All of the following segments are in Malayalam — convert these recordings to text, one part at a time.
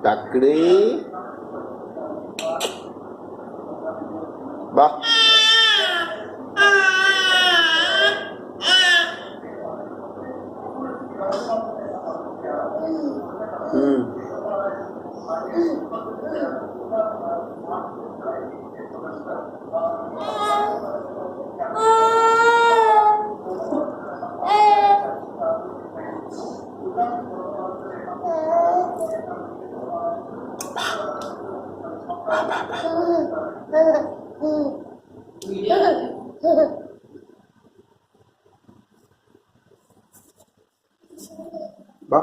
തക്കടി ബാ ബാ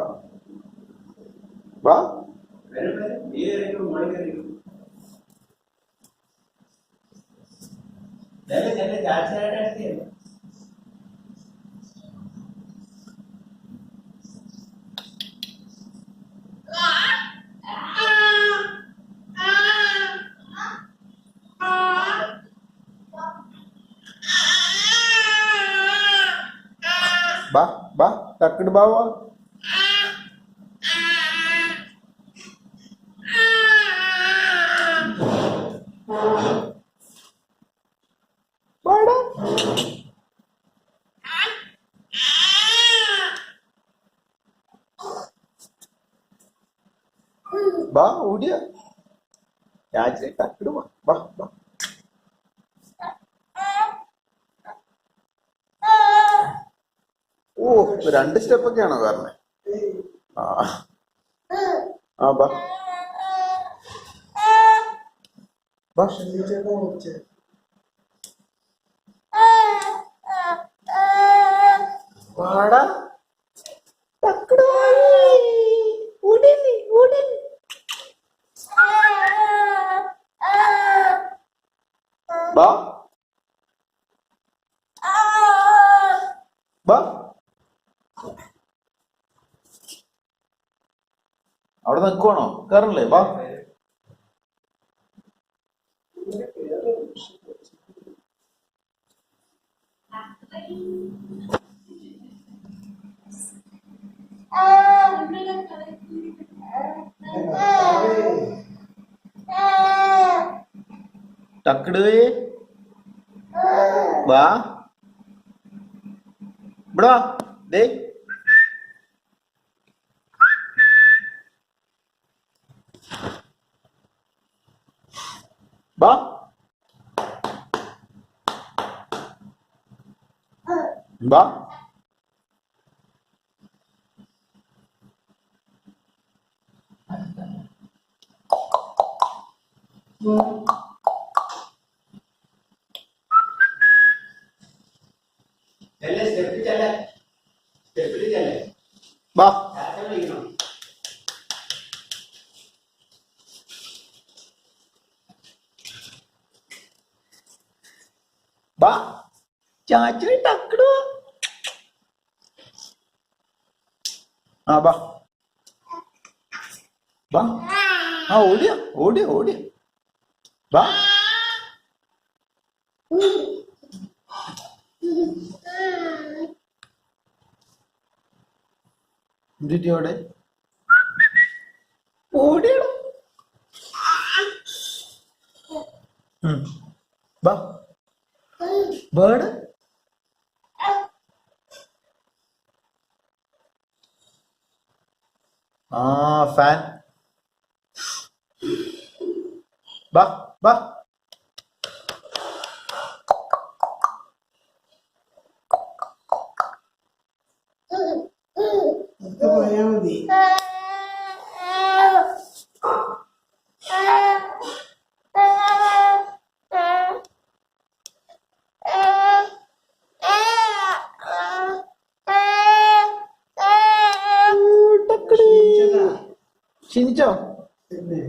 ബാ ബാ ബാ തക്കട് ബാവാ ബാ ഓടിയ രാജനെ തക്കട് ബാ ബാ ബാ ഓ 2 സ്റ്റെപ്പൊക്കെയാണോ കാരണം ആ ബാ ബാ വാടാ തക്കട് ഓടിയല്ലേ ഓടിയല്ലേ ബാ ബാ അവിടെ നിൽക്കുവാണോ കയറല്ലേ ബാ തക്കട് വാ ഇവിടെ ദേ ബാ ബാ ബാ ബാ ചാച്ചു തക്കടു ആ ബാ ബാ ആ ഓടിയ ഓടിയ ഓടിയ ബാ അവിടെ ഓടിയട ബാ ബേർഡ് ആ ഫാൻ ബാ ബാ പോയാ മതി ക്ഷീണിച്ചോ പിന്നെ